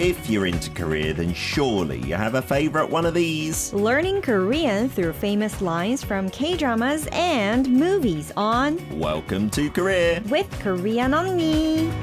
If you're into Korea, then surely you have a favorite one of these. Learning Korean through famous lines from K-dramas and movies on Welcome to Korea with Korean Unnie.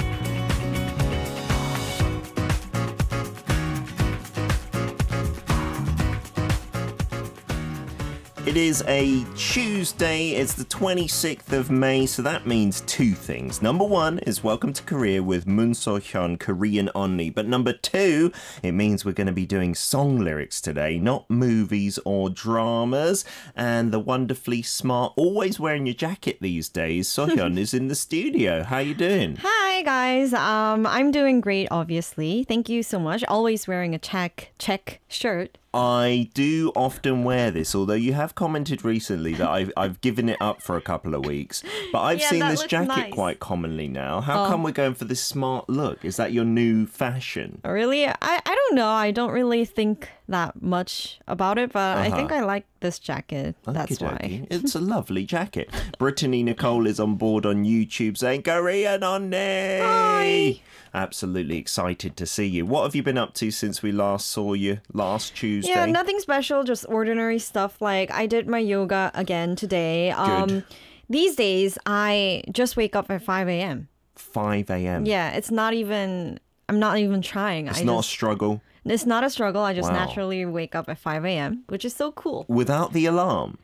It is a Tuesday, it's the 26th of May, so that means two things. Number one is Welcome to Korea with Moon So-hyun, Korean Unnie. But number two, it means we're going to be doing song lyrics today, not movies or dramas. And the wonderfully smart, always wearing your jacket these days, So-hyun is in the studio. How you doing? Hi guys, I'm doing great obviously. Thank you so much. Always wearing a check shirt. I do often wear this, although you have commented recently that I've given it up for a couple of weeks. But I've seen this jacket nice. quite commonly now. How come we're going for this smart look? Is that your new fashion? Really? I don't know. I don't really think that much about it, but I think I like this jacket. That's why. It's a lovely jacket. Brittany Nicole is on board on YouTube saying, Korean Unnie! Hi! Absolutely excited to see you. What have you been up to since we last saw you last Tuesday? Yeah, nothing special, just ordinary stuff. Like I did my yoga again today. Good. These days, I just wake up at 5 a.m. 5 a.m. Yeah, I'm not even trying. It's not a struggle. It's not a struggle. I just Wow. naturally wake up at 5 a.m., which is so cool. Without the alarm?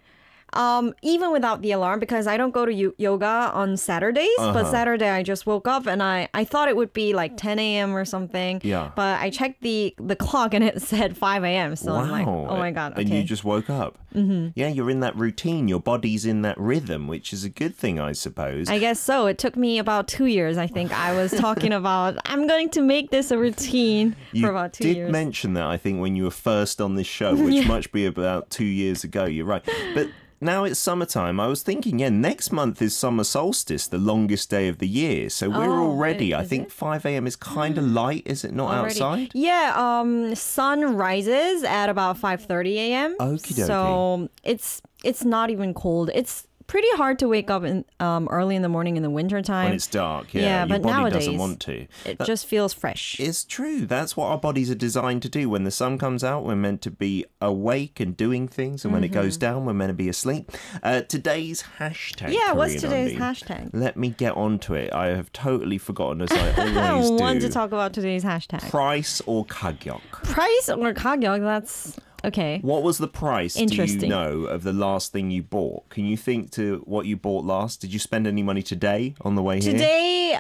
Even without the alarm, because I don't go to yoga on Saturdays, but Saturday I just woke up and I thought it would be like 10 a.m. or something. Yeah. But I checked the clock and it said 5 a.m. So I'm like, oh my God. Okay. And you just woke up. Mm-hmm. Yeah, you're in that routine. Your body's in that rhythm, which is a good thing, I suppose. I guess so. It took me about 2 years, I think. I was talking about, I'm going to make this a routine for about 2 years. You did mention that, I think, when you were first on this show, which must be about 2 years ago. You're right. But now it's summertime. I was thinking, next month is summer solstice, the longest day of the year. So we're already, I think 5 a.m. is kind of light, is it not Already. outside? Yeah, sun rises at about 5:30 a.m. Okie dokie. So it's not even cold. It's pretty hard to wake up in early in the morning in the winter time. When it's dark, Yeah, your but body nowadays, doesn't want to. It just feels fresh. It's true. That's what our bodies are designed to do. When the sun comes out, we're meant to be awake and doing things. And when it goes down, we're meant to be asleep. Today's hashtag. Yeah, what's Korean today's Unnie. hashtag? Let me get onto it. I have totally forgotten, as I always I do. want to talk about today's hashtag. Price or 가격? Price or 가격? That's okay. What was the price, do you Interesting. know, of the last thing you bought? Can you think to what you bought last? Did you spend any money today on the way here? Today,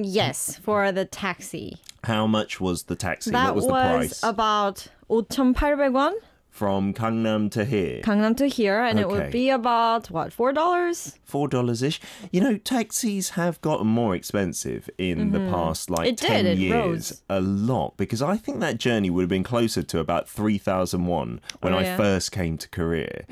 yes, for the taxi. How much was the taxi? That what was the price? about 5,800원. From Gangnam to here? Gangnam to here, and it Okay. would be about, what, $4? $4-ish. You know, taxis have gotten more expensive in the past, like, It 10 did, it years. rose. A lot. Because I think that journey would have been closer to about 3,000 won when I yeah. first came to Korea.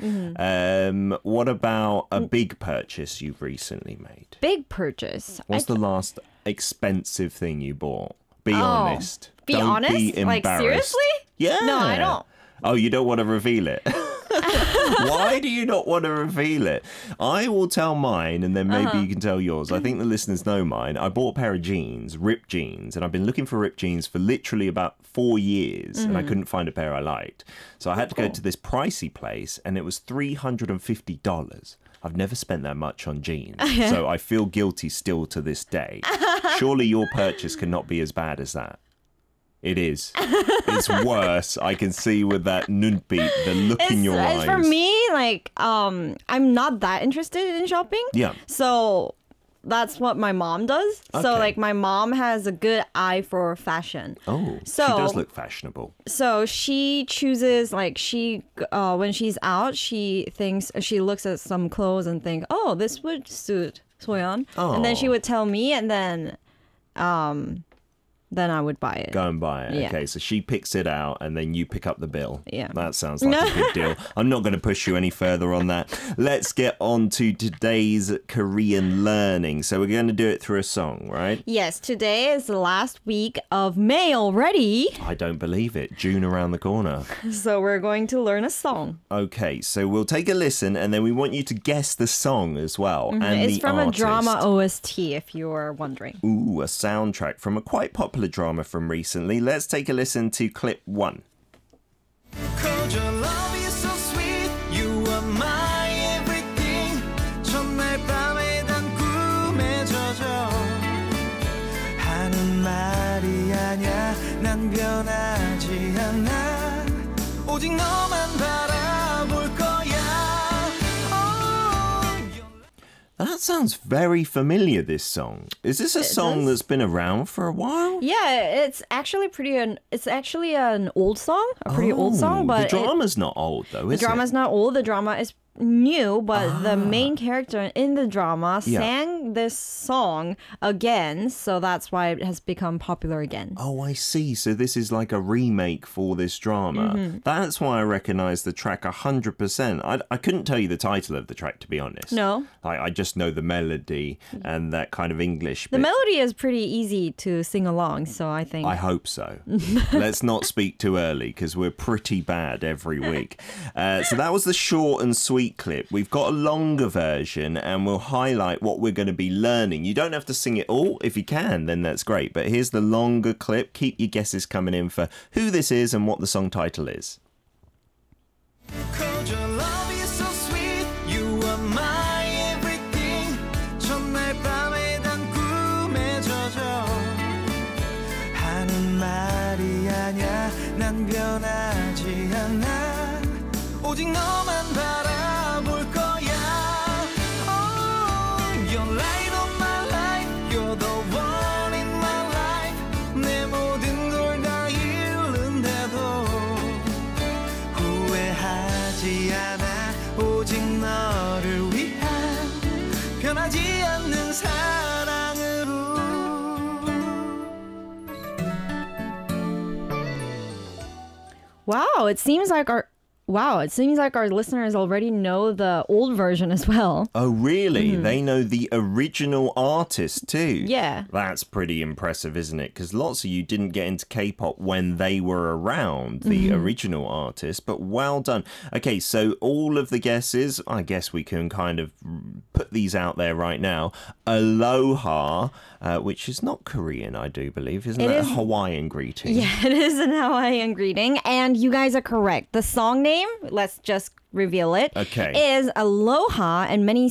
What about a big purchase you've recently made? Big purchase. What's the last expensive thing you bought? Be Oh, honest. be Don't honest? Be Like, embarrassed. seriously? Yeah. No, I don't. Oh, you don't want to reveal it? Why do you not want to reveal it? I will tell mine and then maybe you can tell yours. I think the listeners know mine. I bought a pair of jeans, ripped jeans, and I've been looking for ripped jeans for literally about 4 years and I couldn't find a pair I liked. So I had to go to this pricey place and it was $350. I've never spent that much on jeans, so I feel guilty still to this day. Surely your purchase cannot be as bad as that. It is. It's worse. I can see with that 눈빛, the look in your eyes. For me, like, I'm not that interested in shopping. Yeah. So that's what my mom does. So, Okay. like, my mom has a good eye for fashion. Oh, So- she does look fashionable. So she chooses, like, when she's out, she looks at some clothes and think, oh, this would suit Soyeon. And then she would tell me, and then I would buy it. Go and buy it. Yeah. Okay, so she picks it out and then you pick up the bill. Yeah. That sounds like a good deal. I'm not going to push you any further on that. Let's get on to today's Korean learning. So we're going to do it through a song, right? Yes, today is the last week of May already. I don't believe it. June around the corner. So we're going to learn a song. Okay, so we'll take a listen and then we want you to guess the song as well. And It's the from artist. a drama OST, if you're wondering. Ooh, a soundtrack from a quite popular popular drama from recently. Let's take a listen to clip 1. Cause your love is so sweet. You are my everything. 첫날 밤에 단 꿈에 젖어 하는 말이 아냐. 난 변하지 않아. 오직 너만 바라볼 거야. That sounds very familiar, this song. Is this a song that's been around for a while? Yeah, it's actually an old song, a pretty old song, but the drama's not old though, is the drama's not old. The drama is new, but the main character in the drama sang this song again, so that's why it has become popular again. Oh, I see. So this is like a remake for this drama. That's why I recognize the track 100%. I couldn't tell you the title of the track, to be honest. No. I just know the melody and that kind of English bit. The melody is pretty easy to sing along, so I think... I hope so. Let's not speak too early because we're pretty bad every week. So that was the short and sweet clip. We've got a longer version and we'll highlight what we're going to be learning. You don't have to sing it all. If you can, then that's great. But here's the longer clip. Keep your guesses coming in for who this is and what the song title is. Cause your love is so sweet. You are my everything. 첫날 밤에 단 꿈에 젖어 하는 말이 아냐. 난 변하지 않아. 오직 너만 바라볼 거야. Oh, you're light of my life. You're the one in my life. 내 모든 걸 다 잃는데도 후회하지 않아. 오직 너를 위한 변하지 않는 사랑으로. Wow, it seems like our listeners already know the old version as well. Oh, really? They know the original artist too? Yeah. That's pretty impressive, isn't it? Because lots of you didn't get into K-pop when they were around, the original artist, but well done. Okay, so all of the guesses, I guess we can kind of put these out there right now. Aloha, which is not Korean, I do believe. Isn't that a Hawaiian greeting? Yeah, it is an Hawaiian greeting, and you guys are correct. The song name, let's just reveal it, is Aloha, and many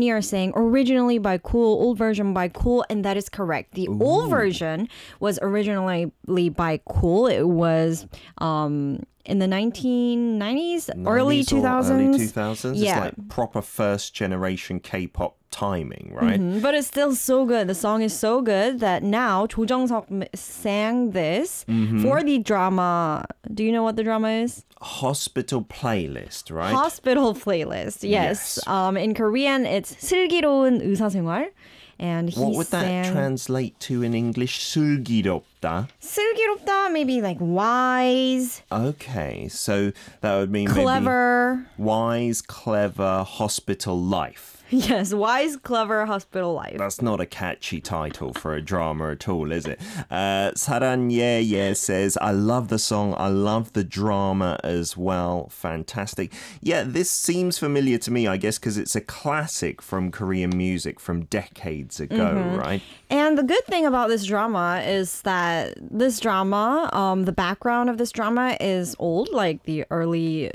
are saying originally by Cool, old version by Cool, and that is correct. The old version was originally by Cool. It was in the 1990s, early 2000s. Early 2000s? Yeah. It's like proper first generation K-pop timing, right? But it's still so good. The song is so good that now Jo Jung-seok sang this for the drama. Do you know what the drama is? Hospital Playlist, right? Hospital Playlist, yes. In Korean, it's 슬기로운 의사생활. And he what would that translate to in English? 슬기롭다. 슬기롭다, maybe like wise. Okay, so that would mean clever. Maybe wise, clever, hospital life. Yes, wise, clever, hospital life. That's not a catchy title for a drama at all, is it? 사랑예 says, I love the song. I love the drama as well. Fantastic. Yeah, this seems familiar to me, I guess, because it's a classic from Korean music from decades ago, right? And the good thing about this drama is that this drama, the background of this drama is old, like the early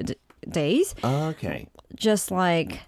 days. Okay. Just like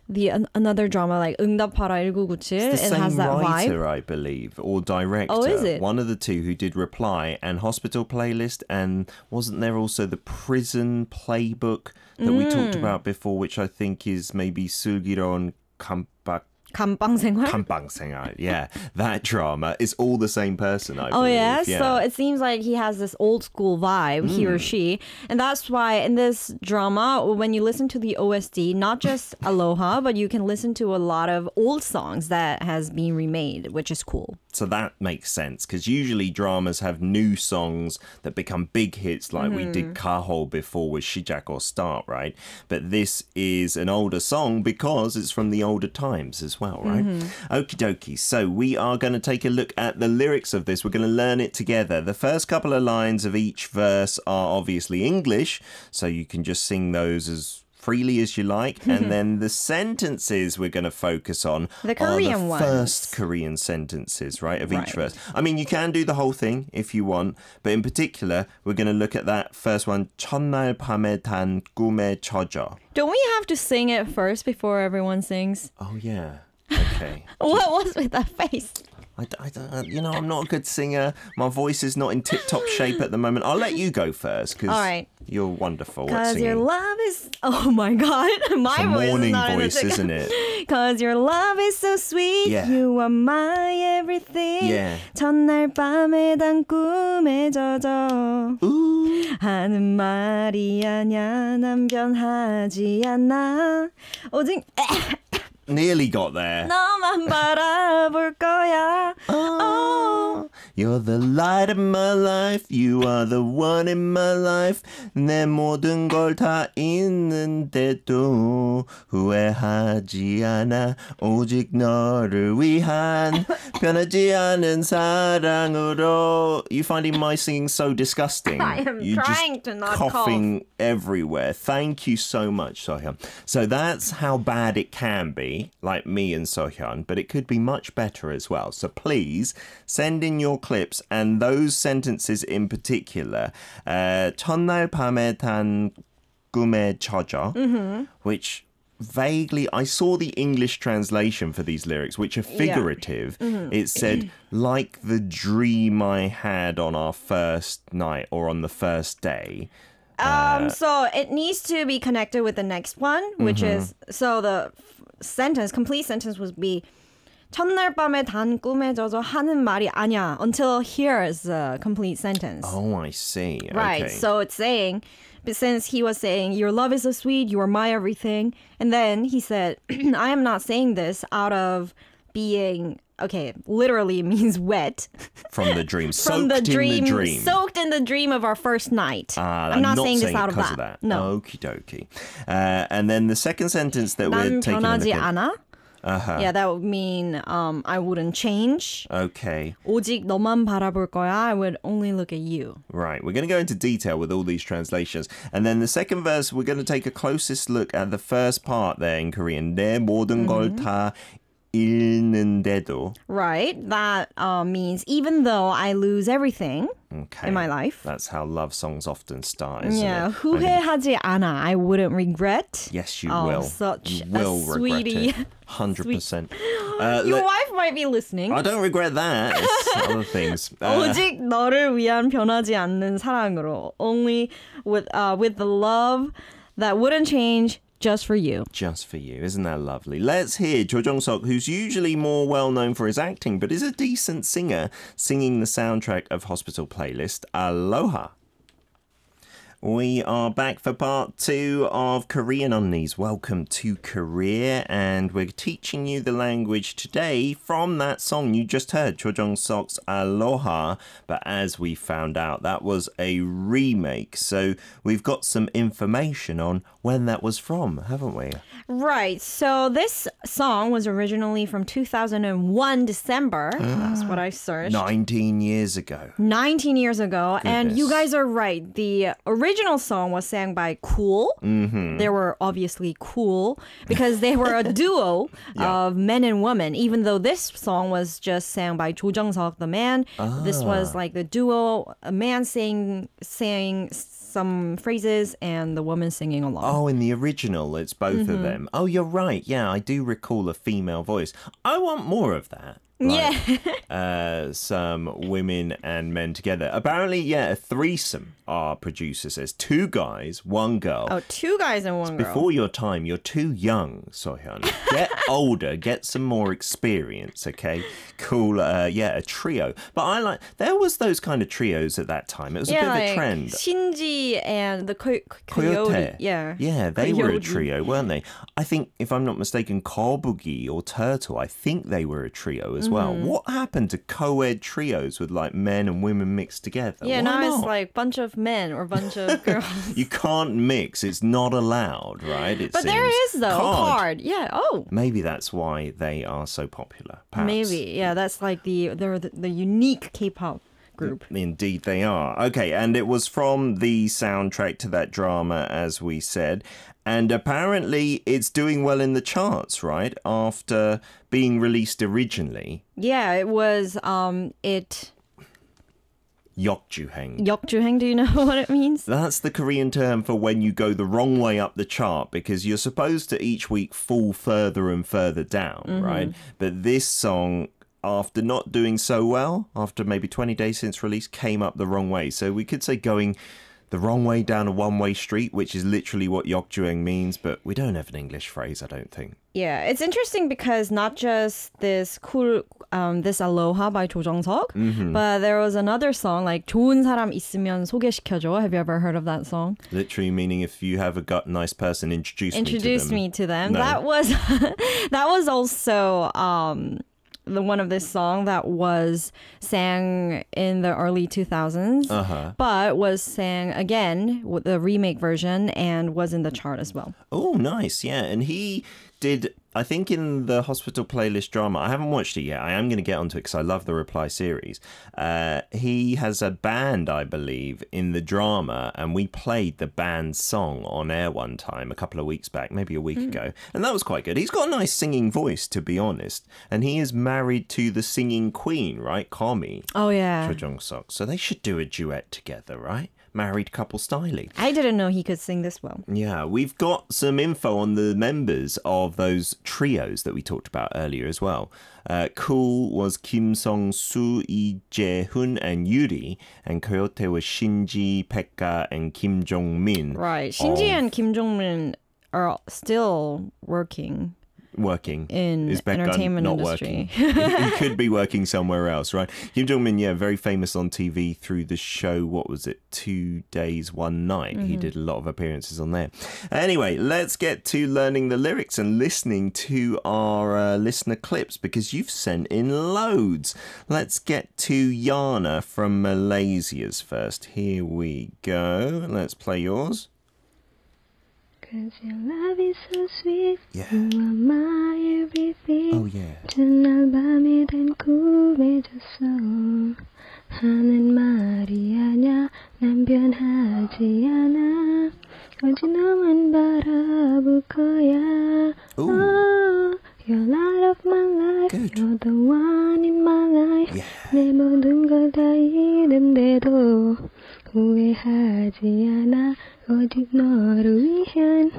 another drama like 응답하라 1997. It's the it same has that writer, vibe. I believe, or director. Oh, is it? One of the two who did Reply and Hospital Playlist, and wasn't there also the Prison Playbook that we talked about before, which I think is maybe 슬기로운 감방생활? 감방생활, yeah. That drama is all the same person, I believe. Oh, yeah? So it seems like he has this old school vibe, he or she. And that's why in this drama, when you listen to the OST, not just Aloha, but you can listen to a lot of old songs that has been remade, which is cool. So that makes sense, because usually dramas have new songs that become big hits, like we did Kaho before with 시작 or Start, right? But this is an older song because it's from the older times as well, right? Okie dokie. So we are going to take a look at the lyrics of this. We're going to learn it together. The first couple of lines of each verse are obviously English, so you can just sing those as freely as you like. And then the sentences we're going to focus on the Korean are the first Korean sentences, right, of each verse. I mean, you can do the whole thing if you want, but in particular, we're going to look at that first one, 첫날 밤에 단 꿈에 젖어. Don't we have to sing it first before everyone sings? Oh, yeah. Okay. What was with that face? I don't, I'm not a good singer. My voice is not in tip-top shape at the moment. I'll let you go first because you're wonderful at Because singing. your love is... Oh my God. My it's a voice morning is not voice, in the isn't it? Because your love is so sweet. Yeah. You are my everything. Yeah. 첫날 밤에 단 꿈에 젖어. Ooh. 하는 말이 아냐 난 변하지 않아. 오직... Nearly got there. 너만 바라볼 거야. Oh, you're the light of my life. You are the one in my life. 내 모든 걸 다 있는데도 후회하지 않아. 오직 너를 위한 변하지 않은 사랑으로. You finding my singing so disgusting? I am trying to not coughing everywhere. Thank you so much, Sohyun. So that's how bad it can be. Like me and Sohyun, but it could be much better as well. So please send in your clips and those sentences in particular. 첫날 밤에 단 꿈에 젖어, which vaguely, I saw the English translation for these lyrics, which are figurative. It said, like the dream I had on our first night or on the first day. So it needs to be connected with the next one, which is, so the complete sentence would be 첫날 밤에 단 꿈에 젖어 하는 말이 아냐. Until here is the complete sentence. Oh, I see. Right. Okay. So it's saying, but since he was saying, your love is so sweet, you are my everything. And then he said, I am not saying this out of being, okay, literally means wet. From the dream. From the dream. Soaked in the dream of our first night. I'm not saying this out of because that. of that. No. Okie dokie. And then the second sentence that we're taking a look 변하지 at. 않아? Yeah, that would mean I wouldn't change. Okay. 오직 너만 바라볼 거야. I would only look at you. Right. We're going to go into detail with all these translations. And then the second verse, we're going to take a closest look at the first part there in Korean. 내 모든 걸 다 잃는데도. Right. That means even though I lose everything in my life. That's how love songs often start, isn't it? 후회하지 않아. I wouldn't regret. Yes, you will. Such you will a sweetie. regret it. 100%. Your wife might be listening. I don't regret that. It's other things. 오직 너를 위한 변하지 않는 사랑으로. Only with the love that wouldn't change. Just for you. Just for you. Isn't that lovely? Let's hear Jo Jong-seok, who's usually more well-known for his acting, but is a decent singer, singing the soundtrack of Hospital Playlist, Aloha. We are back for part 2 of Korean Unnies. Welcome to Korea, and we're teaching you the language today from that song you just heard, Jo Jong-seok's Aloha. But as we found out, that was a remake, so we've got some information on when that was from, haven't we? Right. So this song was originally from 2001 December. That's what I searched. 19 years ago. 19 years ago. Goodness. And you guys are right. The original song was sang by Cool. They were obviously cool because they were a duo of men and women, even though this song was just sang by Jo Jong-seok, the man. This was like the duo, a man saying some phrases and the woman singing along. Oh, in the original, it's both of them. Oh, you're right. Yeah, I do recall a female voice. I want more of that. Like, some women and men together. Apparently, a threesome, our producer says. 2 guys, 1 girl. Oh, 2 guys and 1 girl. Before your time, you're too young, Sohyun. Get older, get some more experience, okay? Cool, a trio. But there was those kind of trios at that time. It was a bit of a trend. Shinji and the Coyote. Yeah, they were a trio, weren't they? I think, if I'm not mistaken, Kobugi or Turtle, I think they were a trio as well. What happened to co-ed trios with like men and women mixed together? Yeah, Why now not? it's like bunch of men or bunch of girls. You can't mix. It's not allowed, right? But there is, though, a card. Yeah, Maybe that's why they are so popular, perhaps. Maybe, yeah, that's like they're the unique K-pop group. Indeed they are. Okay, and it was from the soundtrack to that drama, as we said. And apparently it's doing well in the charts, right? After being released originally. Yeah, it was, 역주행. 역주행, do you know what it means? That's the Korean term for when you go the wrong way up the chart, because you're supposed to each week fall further and further down, right? But this song, after not doing so well, after maybe 20 days since release, came up the wrong way. So we could say going the wrong way down a one-way street, which is literally what 역주행 means, but we don't have an English phrase, I don't think. Yeah, it's interesting because not just this this Aloha by 조정석, but there was another song like 좋은 사람 있으면 소개시켜줘. Have you ever heard of that song? Literally meaning if you have a nice person, introduce me to them. No. That was also the one of this song that was sang in the early 2000s, but was sang again with the remake version and was in the chart as well. Oh, nice. Yeah. And he did, I think in the Hospital Playlist drama, I haven't watched it yet. I am going to get onto it because I love the Reply series. He has a band, I believe, in the drama, and we played the band's song on air one time a couple of weeks back, maybe a week ago. And that was quite good. He's got a nice singing voice, to be honest. And he is married to the singing queen, right? Komi. Oh, yeah. 조정석. So they should do a duet together, right? Married couple styling. I didn't know he could sing this well. Yeah, we've got some info on the members of those trios that we talked about earlier as well. Cool was Kim Song-soo, Lee Jae-hoon, and Yuri, and Coyote was Shinji, Pekka, and Kim Jong-min. Right, Shinji and Kim Jong-min are still working in is entertainment not industry. Working? He could be working somewhere else, right? Kim Jong-min, yeah, very famous on TV through the show, what was it, 2 Days, 1 Night. He did a lot of appearances on there. Anyway, let's get to learning the lyrics and listening to our listener clips, because you've sent in loads. Let's get to Yana from Malaysia's first. Here we go. Let's play yours. 'Cause your love is so sweet. Yeah. You are my everything. Oh, yeah. 전날 밤에 단 꿈해졌어. 하는 말이 아냐. 난 변하지 않아. 오직 너만 바라볼 거야. Ooh. Oh, you're the light of my life. Good. You're the one in my life. Yeah. 내 모든 걸 다 잃은데도 후회하지 않아. 오직 너를 위한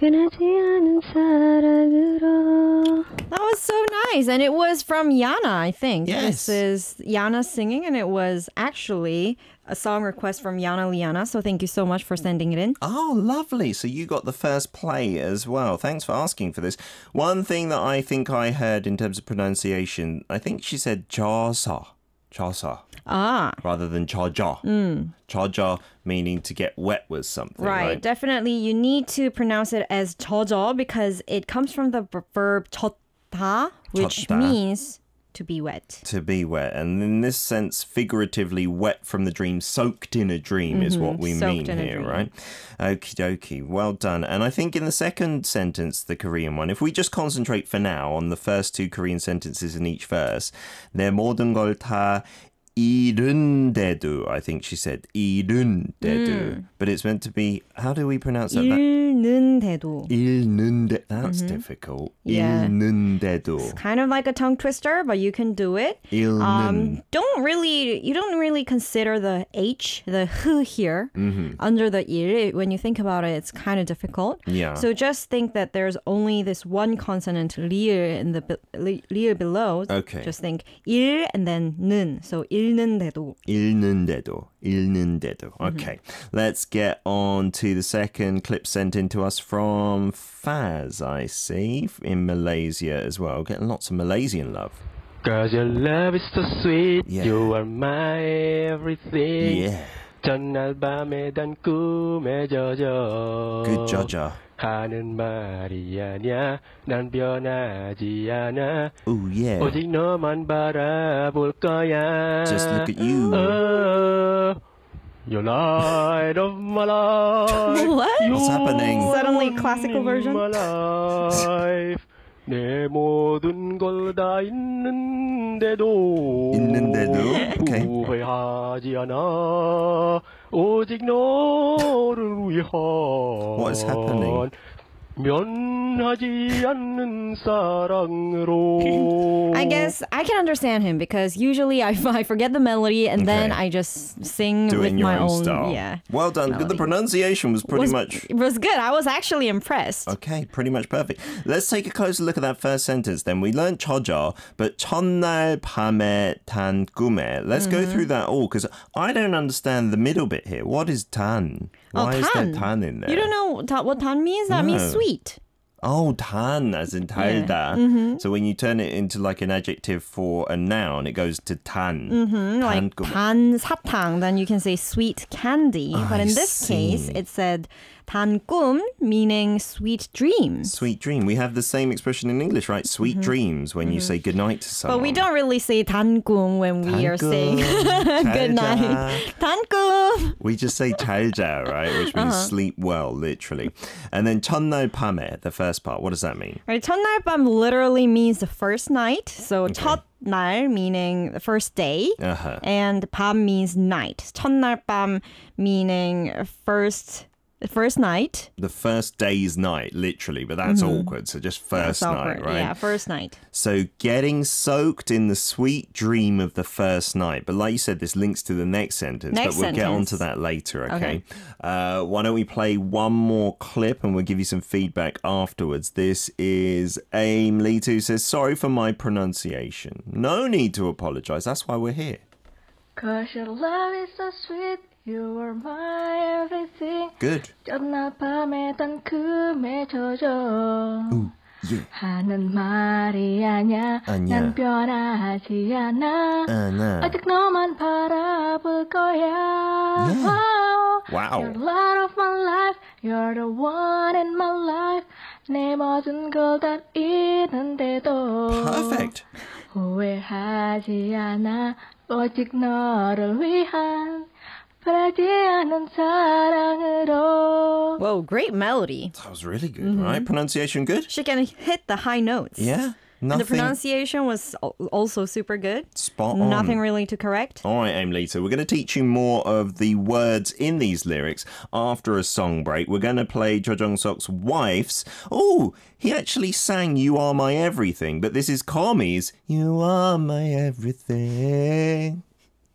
변하지 않은 사랑으로. That was so nice. And it was from Yana, I think. Yes. This is Yana singing, and it was actually a song request from Yana Liana. So thank you so much for sending it in. Oh, lovely. So you got the first play as well. Thanks for asking for this. One thing that I think I heard in terms of pronunciation, I think she said jasa. Rather than chaja. Chaja meaning to get wet with something, right? Definitely. You need to pronounce it as 저저 because it comes from the verb 젖다, which 젖다. means to be wet. To be wet. And in this sense, figuratively, wet from the dream, soaked in a dream is what we mean here, right? Okie dokie. Well done. And I think in the second sentence, the Korean one, if we just concentrate for now on the first two Korean sentences in each verse, 내 모든 걸 다 잃은데도, I think she said 잃은데도. But it's meant to be, how do we pronounce that? 잃는데도. 잃는데. That's difficult. Yeah. 잃는데도. It's kind of like a tongue twister, but you can do it. 잃는. You don't really consider the H, the H here, under the 일. When you think about it, it's kind of difficult. Yeah. So just think that there's only this one consonant, 리을, in the 리을 below. Okay. Just think 일 and then 는. So 읽는데도. 읽는데도. Okay. Let's get on to the second clip sent in to us from Faz, I see, in Malaysia as well. Getting lots of Malaysian love. 'Cause your love is so sweet. Yeah. You are my everything. Yeah. 전날 밤에 단 꿈에 젖어. Good Jaja. 하는 말이 아냐. 난 변하지 않아. Oh, yeah. 오직 너만 바라볼 거야. Just look at you. Oh, you're light of my life. What? What's happening? Suddenly classical version? My life. 내 모든 걸 다 있는데도 Okay. 후회하지 않아 오직 너를 위한 What is happening? 면하지 않는 사랑으로. I guess I can understand him because usually I forget the melody and then I just sing Do it with in your my own own style. yeah. Well done. melody. The pronunciation was pretty much... It was good. I was actually impressed. Okay, pretty much perfect. Let's take a closer look at that first sentence then. We learned 처져, but 첫날 밤에 단 꿈에. Let's go through that all because I don't understand the middle bit here. What is tan? Why is there tan in there? You don't know what tan means? That means sweet. Oh, tan, as in 달다. So when you turn it into like an adjective for a noun, it goes to tan. Like 꿈에. 단 사탕, then you can say sweet candy. But in this case, it said 단 꿈, meaning sweet dreams. Sweet dream. We have the same expression in English, right? Sweet dreams when you say goodnight to someone. But we don't really say 단 꿈 when we are saying good night. 단 꿈. We just say 잘 자, right? Which means sleep well, literally. And then 첫날 밤에, the first part, what does that mean? Right, 첫날 밤 literally means the first night. So 첫날 meaning the first day. And 밤 means night. 첫날 밤 meaning first night. The first day's night, literally, but that's awkward. So just first night, right? Yeah, first night. So getting soaked in the sweet dream of the first night. But like you said, this links to the next sentence. But we'll get onto that later, okay? Why don't we play one more clip and we'll give you some feedback afterwards. This is Aim Lee who says, sorry for my pronunciation. No need to apologize. That's why we're here. 'Cause your love is so sweet. You are my everything. Good. 첫날 밤에 단 꿈에 젖어. Ooh, yeah. 하는 말이 아냐. 난 변하지 않아. 아직 너만 바라볼 거야. Yeah. Wow. You're the light of my life. You're the one in my life. 내 모든 걸 다 있는데도. Perfect. 후회하지 않아. 오직 너를 위한 바라지 않는 사랑으로. Whoa, great melody. That was really good, right? Pronunciation good? She can hit the high notes. Yeah. And the pronunciation was also super good. Spot on. Nothing really to correct. All right, Aim Lita, we're going to teach you more of the words in these lyrics after a song break. We're going to play Jo Jung-suk's Wife's. Oh, he actually sang You Are My Everything, but this is Komi's You Are My Everything.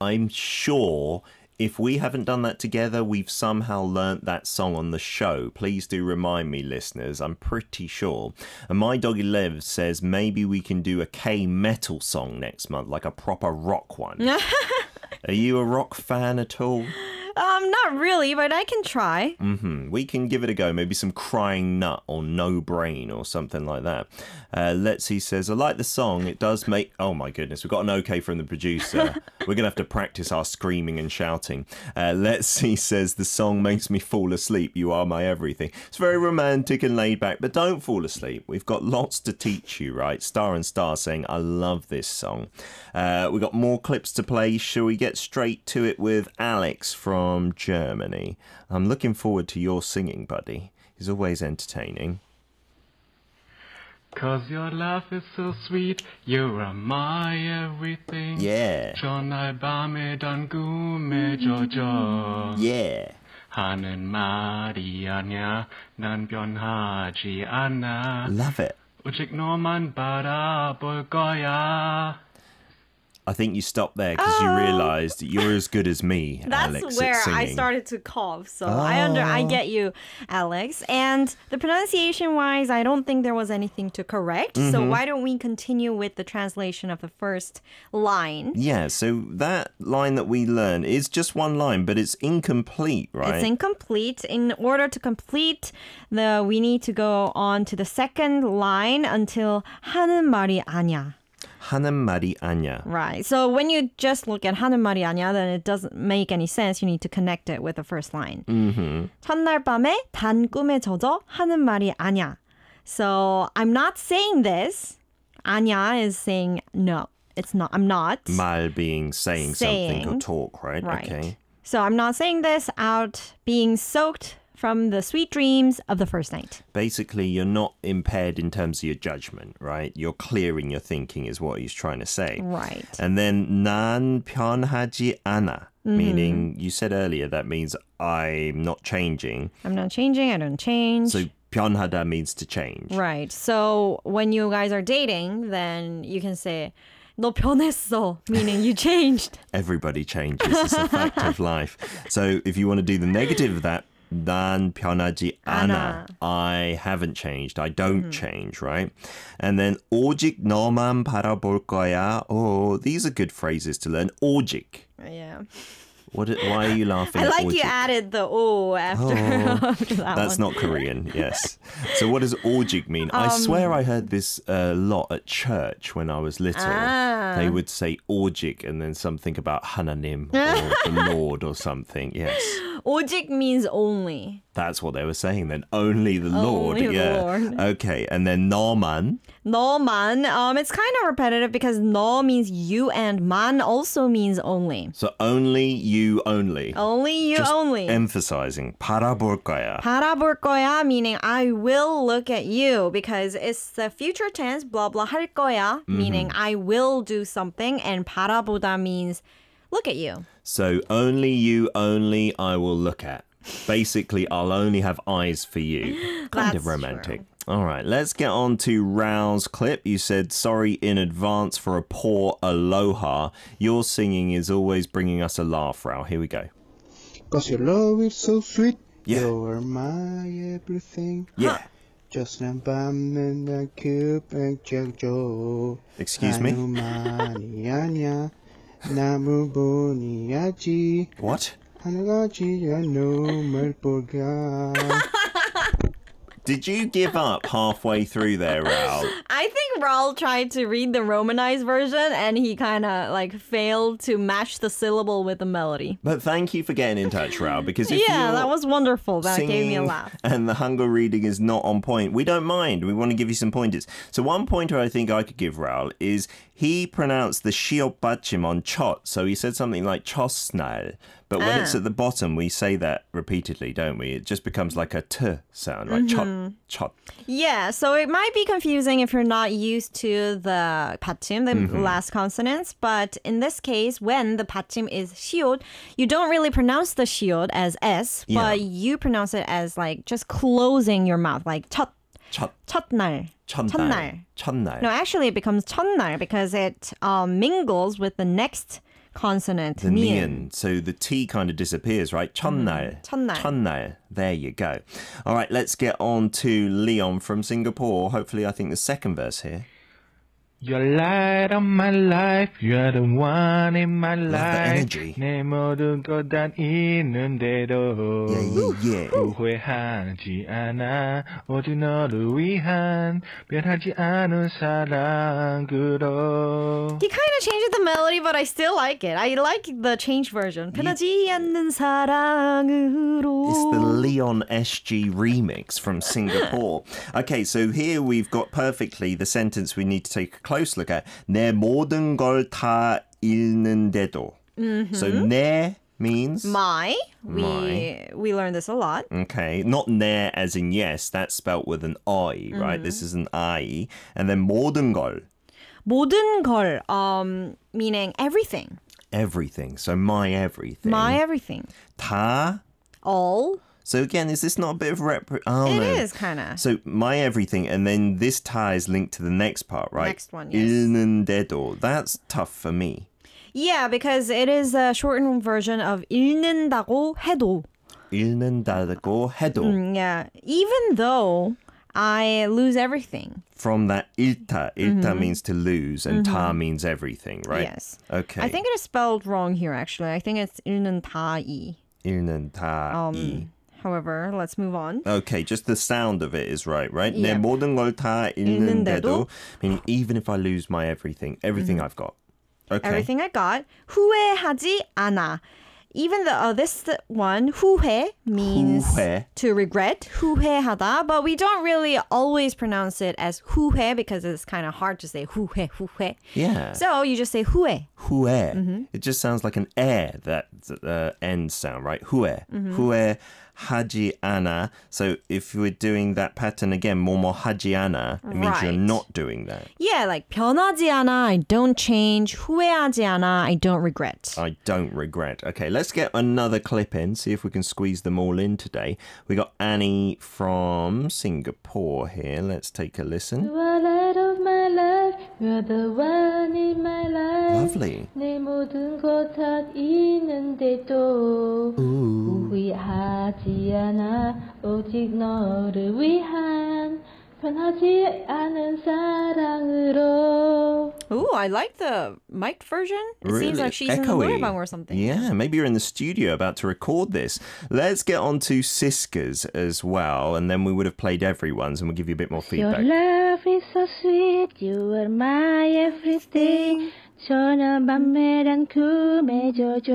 I'm sure if we haven't done that together, we've somehow learnt that song on the show. Please do remind me, listeners. I'm pretty sure. And my doggy Lev says maybe we can do a K-metal song next month, like a proper rock one. Are you a rock fan at all? Not really, but I can try. We can give it a go. Maybe some Crying Nut or No Brain or something like that. Let's see says, I like the song. It does make... Oh my goodness, we've got an okay from the producer. We're going to have to practice our screaming and shouting. Let's see says, the song makes me fall asleep. You are my everything. It's very romantic and laid back, but don't fall asleep. We've got lots to teach you, right? Star and Star saying, I love this song. We've got more clips to play. Shall we get straight to it with Alex from Germany? I'm looking forward to your singing, buddy. He's always entertaining. 'Cause your laugh is so sweet, you are my everything. Yeah. 전날 밤에 단 꿈에 젖어. Yeah. 하는 말이 아냐, 난 변하지 않아. Love it. 오직 너만 바라볼 거야. I think you stopped there because you realised that you're as good as me, That's Alex, where at singing. I started to cough. So I get you, Alex. And the pronunciation-wise, I don't think there was anything to correct. So why don't we continue with the translation of the first line? Yeah, so that line that we learned is just one line, but it's incomplete, right? It's incomplete. In order to complete we need to go on to the second line until 하는 말이 아냐. 하는 말이 아냐. Right. So when you just look at 하는 말이 아냐, then it doesn't make any sense. You need to connect it with the first line. 첫날 밤에 단 꿈에 젖어 하는 말이 아냐. So I'm not saying this. 아냐 is saying no. It's not. I'm not. 말 being saying something or talk, right? Right. Okay. So I'm not saying this out being soaked from the sweet dreams of the first night. Basically, you're not impaired in terms of your judgment, right? You're clear in your thinking is what he's trying to say. Right. And then 난 변하지 않아, meaning you said earlier that means I'm not changing. I'm not changing. I don't change. So 변하다 means to change. Right. So when you guys are dating, then you can say 너 변했어, meaning you changed. Everybody changes. It's a fact of life. So if you want to do the negative of that, 난 변하지 않아. I haven't changed. I don't change, right? And then 오직 너만 바라볼 거야. Oh, these are good phrases to learn. 오직. Yeah. Why are you laughing? I like 오직? you added the O after, after that That's one. not Korean, yes. So what does 오직 mean? I swear I heard this a lot at church when I was little. They would say 오직 and then something about 하나님 or the Lord or something, yes. 오직 means only. That's what they were saying then. Only the Lord. Only the Yeah. Lord. Okay. And then 너만. 너만, it's kind of repetitive because 너 means you and 만 also means only. So only you only. Only you Just only. emphasizing. 바라볼 거야. 바라볼 거야 meaning I will look at you because it's the future tense blah blah 할 거야 meaning I will do something and 바라보다 means look at you. So only you only I will look at. Basically, I'll only have eyes for you. Kind of That's romantic. All right, let's get on to Raoul's clip. You said, sorry in advance for a poor aloha. Your singing is always bringing us a laugh, Raoul. Here we go. 'Cause your love is so sweet. Yeah. You're my everything. Yeah. Just 난 밤는 날 급행적조. Excuse me? 나누만이 아냐. 나무분이야지. What? 하나가지 않는 말보가. Did you give up halfway through there, Raoul? I think Raul tried to read the Romanized version and he kind of like failed to match the syllable with the melody. But thank you for getting in touch, Raoul, because if Yeah, you're that was wonderful. That gave me a singing laugh. and the Hangul reading is not on point, we don't mind. We want to give you some pointers. So one pointer I think I could give Raoul is he pronounced the shiot bachim on chot. So he said something like chosnal. But when it's at the bottom, we say that repeatedly, don't we? It just becomes like a t sound, like chot, chot. Yeah, so it might be confusing if you're not used to the 받침, the last consonants. But in this case, when the 받침 is 시옷, you don't really pronounce the 시옷 as S, but you pronounce it as like just closing your mouth, like 첫, 첫, 첫날. 첫날, 첫날. No, actually it becomes 첫날 because it mingles with the next consonant, The nian. So the T kind of disappears, right? 첫날. 첫날. 첫날. There you go. All right, let's get on to Leon from Singapore. Hopefully, I think the second verse here. You're light of my life, you're the one in my Love the life. energy. 내 모든 것 다 있는데도 Yeah. 후회하지 않아. 오직 너를 위한 변하지 않은 사랑으로. He kind of changed the melody, but I still like it. I like the changed version. 변하지 않는 사랑으로. It's the Leon SG remix from Singapore. Okay, so here we've got perfectly the sentence we need to take a close look at. 내 모든 걸 다 잃는데도. So 내 means My. My. We learned this a lot. okay, not 내 as in yes, that's spelt with an I, right? This is an I. And then 모든 걸, 모든 걸, meaning everything. everything. So my everything. My everything. 다. All. So again, is this not a bit of It no. is kind of. So my everything, and then this tie is linked to the next part, right? Next one, yes. 잃는데도. That's tough for me. Yeah, because it is a shortened version of 잃는다고 해도. 잃는다고 해도. Yeah, even though I lose everything. From that 잃다. 잃다 means to lose, and 다 means everything, right? Yes. Okay. I think it is spelled wrong here, actually. I think it's 잃는다이. 잃는다이. However, let's move on. Okay, just the sound of it is right? Yeah. 내 모든 걸 다 잃는데도, meaning even if I lose my everything I've got. Okay. Everything I got. 후회하지 않아. even the this one, 후회, means 후회. to regret, 후회하다. But we don't really always pronounce it as 후회 because it's kind of hard to say 후회, 후회. Yeah. So you just say 후회. 후회. It just sounds like an air, that end sound, right? 후회. 후회 하지 않아. So if we're doing that pattern again, 뭐뭐 하지 않아, it means you're Right. not doing that. Yeah, like 변하지 않아, I don't change. 후회하지 않아, I don't regret. I don't regret. Okay, let's get another clip in, see if we can squeeze them all in today. We got Annie from Singapore here. Let's take a listen. You are light of my life, you're the one in my life. Lovely. 내 모든 것 다 있는데도 후회하지 않아 오직 너를 위한 변하지 않은 사랑으로. Ooh, I like the mic version. It seems Really like she's in the echoey. 노래방 or something. Yeah, maybe you're in the studio about to record this. Let's get on to Siska's as well, and then we would have played everyone's, and we'll give you a bit more Your feedback. love is so sweet, you are my everything. 저녁 밤매란 꿈해줘줘.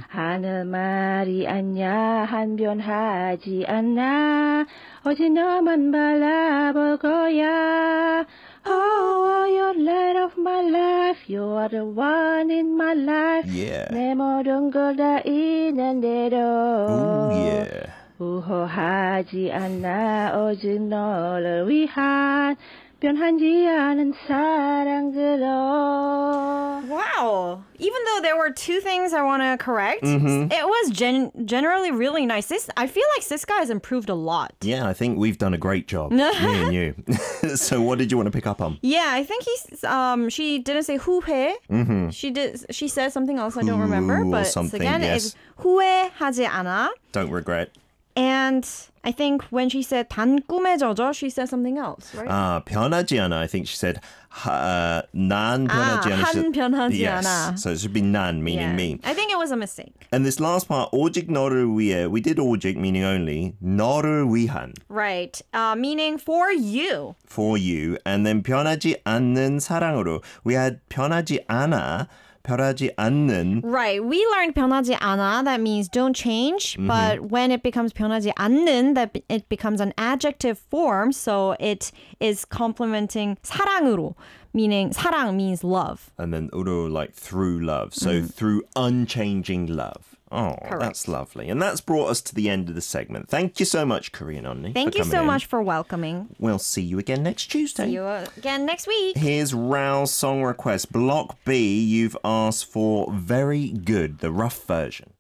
하늘 말이 아냐 한 변하지 않아. 오직 너만 바라볼 거야. Oh, you're light of my life. You are the one in my life. Yeah. 내 모든 걸 다 있는데도. Oh, yeah. 우호하지 않아 오직 너를 위한 변하지 않은 사랑으로. Wow. Even though there were two things I want to correct, it was generally really nice. I feel like Siska has improved a lot. Yeah, I think we've done a great job, me and you. So what did you want to pick up on? Yeah, I think she didn't say 후회. She said something else I don't remember, Or but something, again, yes. it's 후회하지 않아. Don't regret. And I think when she said 단 꿈에 젖어, she said something else, right? 변하지 않아. I think she said 난 변하지 않아. 한 변하지 yes. 않아. So it should be 난, meaning Yeah. me. I think it was a mistake. And this last part, 오직 너를 위해, we did 오직, meaning only, 너를 위한, Right. Meaning for you. for you. And then 변하지 않는 사랑으로, we had 변하지 않아, 변하지 않는. Right. We learned 변하지 않아. That means don't change. But when it becomes 변하지 않는, that it becomes an adjective form. So it is complementing 사랑으로, meaning 사랑 means love. And then 우로, like through love. So through unchanging love. Oh, Correct. that's lovely. And that's brought us to the end of the segment. Thank you so much, Korean Unnie. Thank for you coming so in. much for welcoming. We'll see you again next Tuesday. See you again next week. Here's Rao's song request. Block B, you've asked for Very Good, the rough version.